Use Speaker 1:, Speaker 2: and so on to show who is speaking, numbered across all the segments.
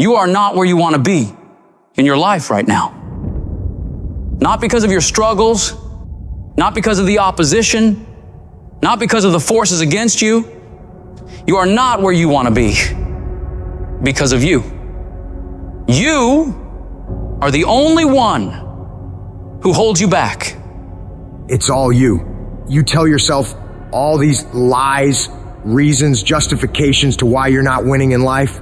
Speaker 1: You are not where you want to be in your life right now. Not because of your struggles, not because of the opposition, not because of the forces against you. You are not where you want to be because of you. You are the only one who holds you back.
Speaker 2: It's all you. You tell yourself all these lies, reasons, justifications to why you're not winning in life.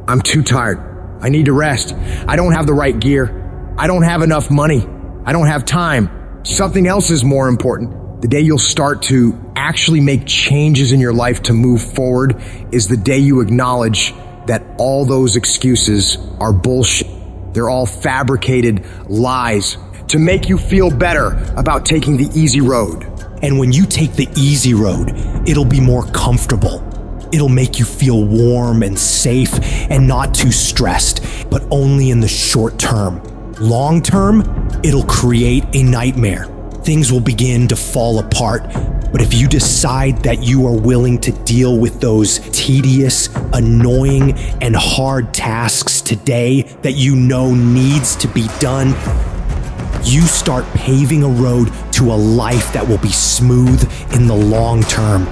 Speaker 2: I'm too tired. I need to rest. I don't have the right gear. I don't have enough money. I don't have time. Something else is more important. The day you'll start to actually make changes in your life to move forward is the day you acknowledge that all those excuses are bullshit. They're all fabricated lies to make you feel better about taking the easy road.
Speaker 3: And when you take the easy road, it'll be more comfortable. It'll make you feel warm and safe and not too stressed, but only in the short term. Long term, it'll create a nightmare. Things will begin to fall apart. But if you decide that you are willing to deal with those tedious, annoying, and hard tasks today that you know needs to be done, you start paving a road to a life that will be smooth in the long term.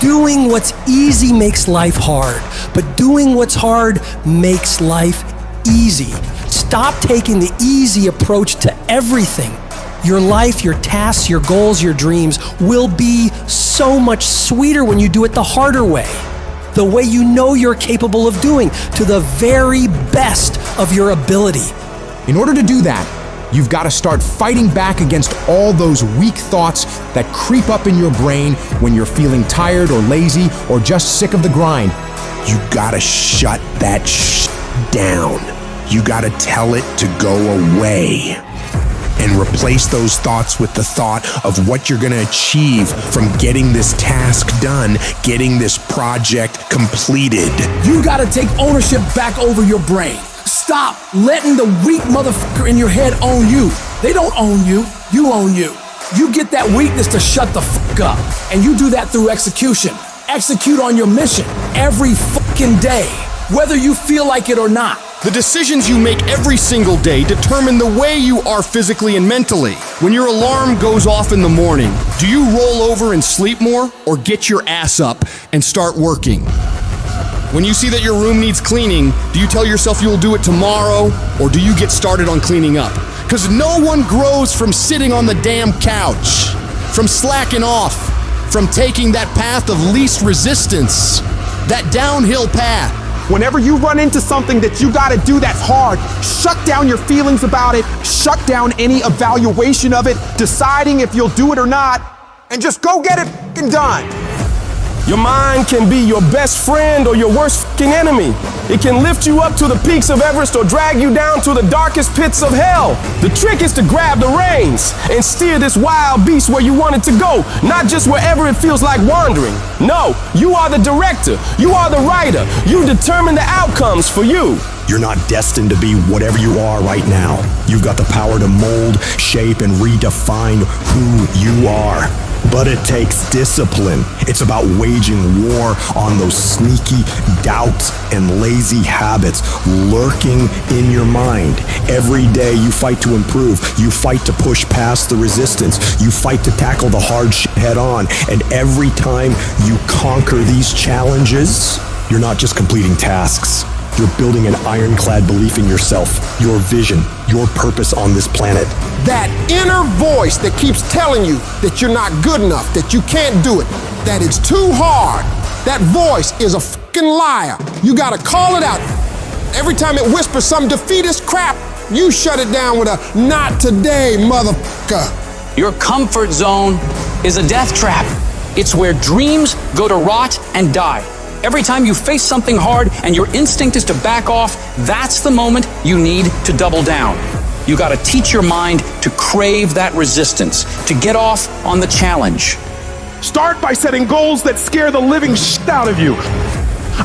Speaker 4: Doing what's easy makes life hard, but doing what's hard makes life easy. Stop taking the easy approach to everything. Your life, your tasks, your goals, your dreams will be so much sweeter when you do it the harder way. The way you know you're capable of doing, to the very best of your ability.
Speaker 5: In order to do that, you've got to start fighting back against all those weak thoughts that creep up in your brain when you're feeling tired or lazy or just sick of the grind.
Speaker 6: You gotta shut that down. You gotta tell it to go away. And replace those thoughts with the thought of what you're gonna achieve from getting this task done, getting this project completed.
Speaker 7: You gotta take ownership back over your brain. Stop letting the weak motherfucker in your head own you. They don't own you, you own you. You get that weakness to shut the fuck up. And you do that through execution. Execute on your mission every fucking day, whether you feel like it or not.
Speaker 8: The decisions you make every single day determine the way you are physically and mentally. When your alarm goes off in the morning, do you roll over and sleep more or get your ass up and start working? When you see that your room needs cleaning, do you tell yourself you'll do it tomorrow or do you get started on cleaning up? Because no one grows from sitting on the damn couch, from slacking off, from taking that path of least resistance, that downhill path.
Speaker 9: Whenever you run into something that you gotta do that's hard, shut down your feelings about it, shut down any evaluation of it, deciding if you'll do it or not, and just go get it f***ing done.
Speaker 10: Your mind can be your best friend or your worst f***ing enemy. It can lift you up to the peaks of Everest or drag you down to the darkest pits of hell. The trick is to grab the reins and steer this wild beast where you want it to go, not just wherever it feels like wandering. No, you are the director. You are the writer. You determine the outcomes for you.
Speaker 3: You're not destined to be whatever you are right now. You've got the power to mold, shape, and redefine who you are. But it takes discipline. It's about waging war on those sneaky doubts and lazy habits lurking in your mind. Every day you fight to improve. You fight to push past the resistance. You fight to tackle the hard shit head on. And every time you conquer these challenges, you're not just completing tasks. You're building an ironclad belief in yourself, your vision, your purpose on this planet.
Speaker 9: That inner voice that keeps telling you that you're not good enough, that you can't do it, that it's too hard, that voice is a fucking liar. You gotta call it out. Every time it whispers some defeatist crap, you shut it down with a "not today, motherfucker."
Speaker 1: Your comfort zone is a death trap. It's where dreams go to rot and die. Every time you face something hard and your instinct is to back off, that's the moment you need to double down. You gotta teach your mind to crave that resistance, to get off on the challenge.
Speaker 9: Start by setting goals that scare the living shit out of you.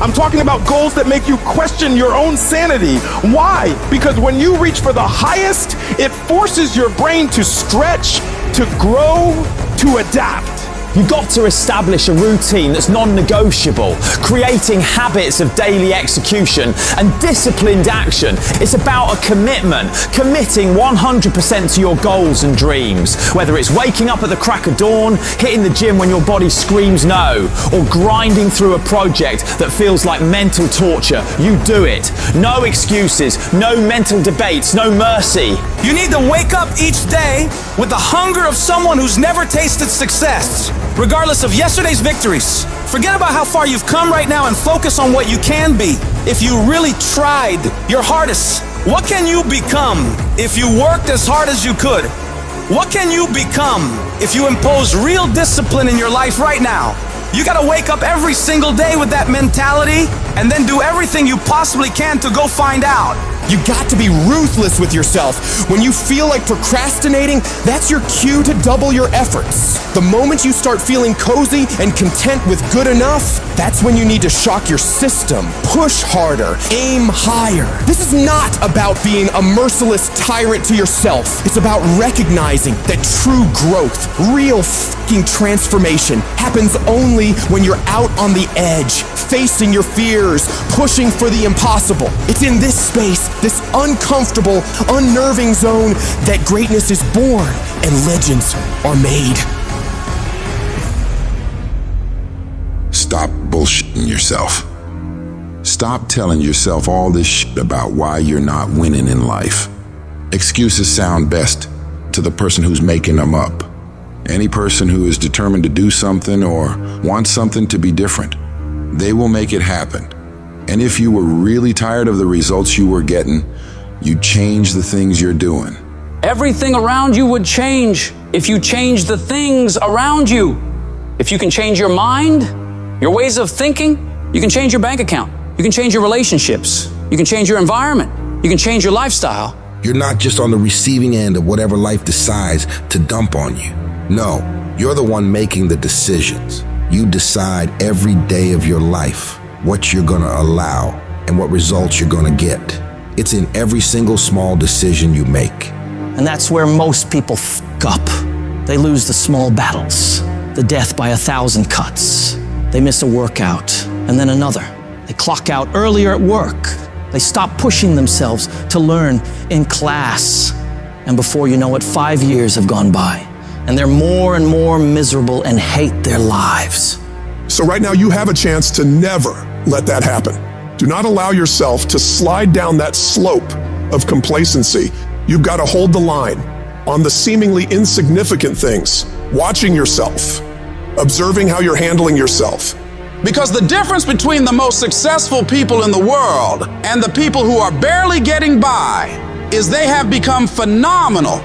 Speaker 9: I'm talking about goals that make you question your own sanity. Why? Because when you reach for the highest, it forces your brain to stretch, to grow, to adapt.
Speaker 11: You've got to establish a routine that's non-negotiable, creating habits of daily execution and disciplined action. It's about a commitment, committing 100% to your goals and dreams. Whether it's waking up at the crack of dawn, hitting the gym when your body screams no, or grinding through a project that feels like mental torture, you do it. No excuses, no mental debates, no mercy.
Speaker 12: You need to wake up each day with the hunger of someone who's never tasted success, regardless of yesterday's victories. Forget about how far you've come right now and focus on what you can be. If you really tried your hardest, what can you become if you worked as hard as you could? What can you become if you impose real discipline in your life right now? You gotta wake up every single day with that mentality and then do everything you possibly can to go find out.
Speaker 3: You got to be ruthless with yourself. When you feel like procrastinating, that's your cue to double your efforts. The moment you start feeling cozy and content with good enough, that's when you need to shock your system. Push harder, aim higher. This is not about being a merciless tyrant to yourself. It's about recognizing that true growth, real fucking transformation happens only when you're out on the edge, facing your fears, pushing for the impossible. It's in this space, this uncomfortable, unnerving zone, that greatness is born and legends are made.
Speaker 13: Stop bullshitting yourself. Stop telling yourself all this shit about why you're not winning in life. Excuses sound best to the person who's making them up. Any person who is determined to do something or wants something to be different, they will make it happen. And if you were really tired of the results you were getting, you'd change the things you're doing.
Speaker 1: Everything around you would change if you change the things around you. If you can change your mind, your ways of thinking, you can change your bank account. You can change your relationships. You can change your environment. You can change your lifestyle.
Speaker 14: You're not just on the receiving end of whatever life decides to dump on you. No, you're the one making the decisions. You decide every day of your life what you're gonna allow and what results you're gonna get. It's in every single small decision you make.
Speaker 11: And that's where most people fuck up. They lose the small battles, the death by 1,000 cuts. They miss a workout and then another. They clock out earlier at work. They stop pushing themselves to learn in class. And before you know it, 5 years have gone by. And they're more and more miserable and hate their lives.
Speaker 15: So right now you have a chance to never let that happen. Do not allow yourself to slide down that slope of complacency. You've got to hold the line on the seemingly insignificant things, watching yourself, observing how you're handling yourself.
Speaker 16: Because the difference between the most successful people in the world and the people who are barely getting by is they have become phenomenal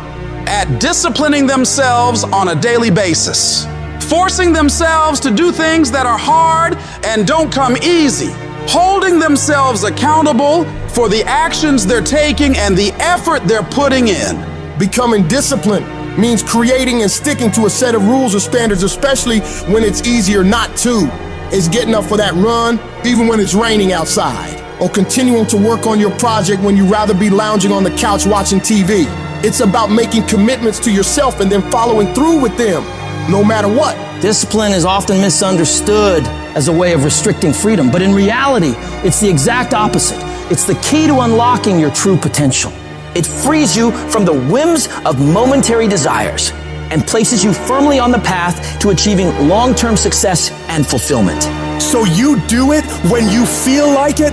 Speaker 16: at disciplining themselves on a daily basis, forcing themselves to do things that are hard and don't come easy, holding themselves accountable for the actions they're taking and the effort they're putting in.
Speaker 9: Becoming disciplined means creating and sticking to a set of rules or standards, especially when it's easier not to. It's getting up for that run, even when it's raining outside, or continuing to work on your project when you'd rather be lounging on the couch watching TV. It's about making commitments to yourself and then following through with them, no matter what.
Speaker 11: Discipline is often misunderstood as a way of restricting freedom, but in reality, it's the exact opposite. It's the key to unlocking your true potential. It frees you from the whims of momentary desires and places you firmly on the path to achieving long-term success and fulfillment.
Speaker 3: So you do it when you feel like it,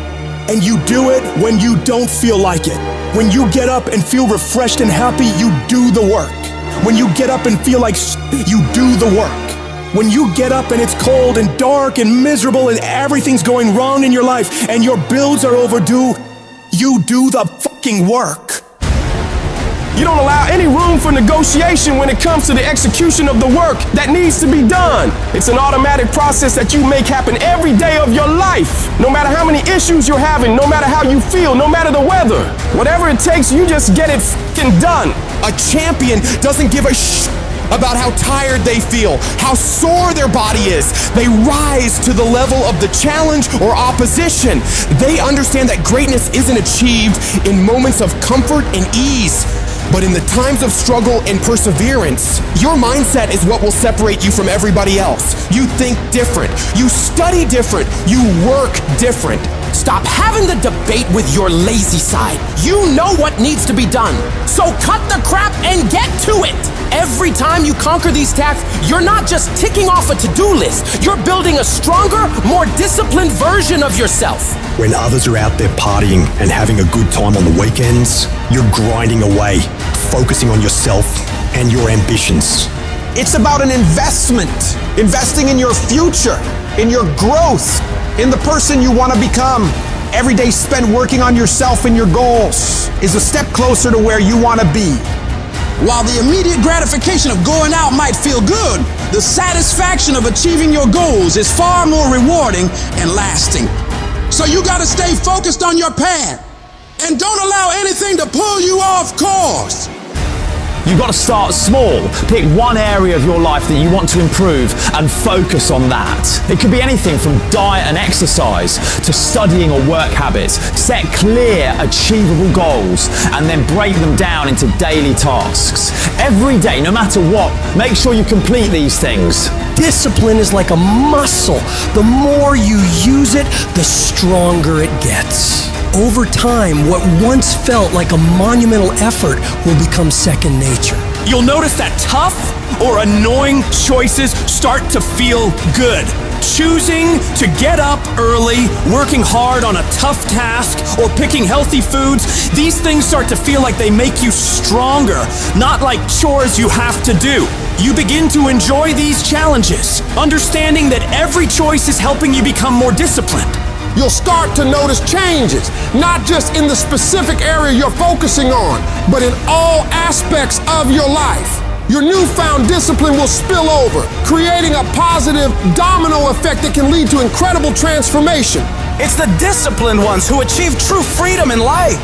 Speaker 3: and you do it when you don't feel like it. When you get up and feel refreshed and happy, you do the work. When you get up and feel like you do the work. When you get up and it's cold and dark and miserable and everything's going wrong in your life and your bills are overdue, you do the fucking work.
Speaker 10: You don't allow any room for negotiation when it comes to the execution of the work that needs to be done. It's an automatic process that you make happen every day of your life. No matter how many issues you're having, no matter how you feel, no matter the weather. Whatever it takes, you just get it fucking done.
Speaker 3: A champion doesn't give a about how tired they feel, how sore their body is. They rise to the level of the challenge or opposition. They understand that greatness isn't achieved in moments of comfort and ease.
Speaker 17: But in the times of struggle and perseverance, your mindset is what will separate you from everybody else. You think different. You study different. You work different.
Speaker 18: Stop having the debate with your lazy side. You know what needs to be done. So cut the crap and get to it. Every time you conquer these tasks, you're not just ticking off a to-do list. You're building a stronger, more disciplined version of yourself.
Speaker 3: When others are out there partying and having a good time on the weekends, you're grinding away, focusing on yourself and your ambitions.
Speaker 19: It's about an investment, investing in your future, in your growth, in the person you want to become. Every day spent working on yourself and your goals is a step closer to where you want to be.
Speaker 16: While the immediate gratification of going out might feel good, the satisfaction of achieving your goals is far more rewarding and lasting. So you gotta stay focused on your path and don't allow anything to pull you off course.
Speaker 11: You've got to start small. Pick one area of your life that you want to improve and focus on that. It could be anything from diet and exercise to studying or work habits. Set clear, achievable goals and then break them down into daily tasks. Every day, no matter what, make sure you complete these things.
Speaker 4: Discipline is like a muscle. The more you use it, the stronger it gets. Over time, what once felt like a monumental effort will become second nature.
Speaker 20: You'll notice that tough or annoying choices start to feel good. Choosing to get up early, working hard on a tough task, or picking healthy foods, these things start to feel like they make you stronger, not like chores you have to do. You begin to enjoy these challenges, understanding that every choice is helping you become more disciplined.
Speaker 9: You'll start to notice changes, not just in the specific area you're focusing on, but in all aspects of your life. Your newfound discipline will spill over, creating a positive domino effect that can lead to incredible transformation.
Speaker 12: It's the disciplined ones who achieve true freedom in life.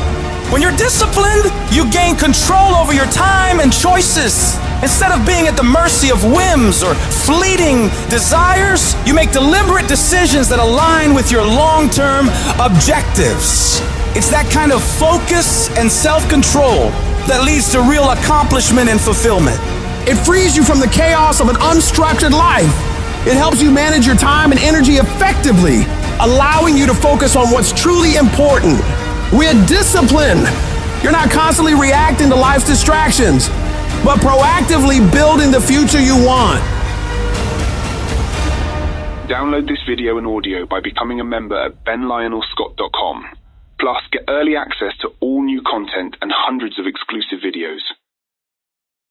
Speaker 12: When you're disciplined, you gain control over your time and choices. Instead of being at the mercy of whims or fleeting desires, you make deliberate decisions that align with your long-term objectives. It's that kind of focus and self-control that leads to real accomplishment and fulfillment.
Speaker 7: It frees you from the chaos of an unstructured life. It helps you manage your time and energy effectively, allowing you to focus on what's truly important. With discipline, you're not constantly reacting to life's distractions, but proactively building the future you want.
Speaker 21: Download this video and audio by becoming a member at benlionelscott.com. Plus, get early access to all new content and hundreds of exclusive videos.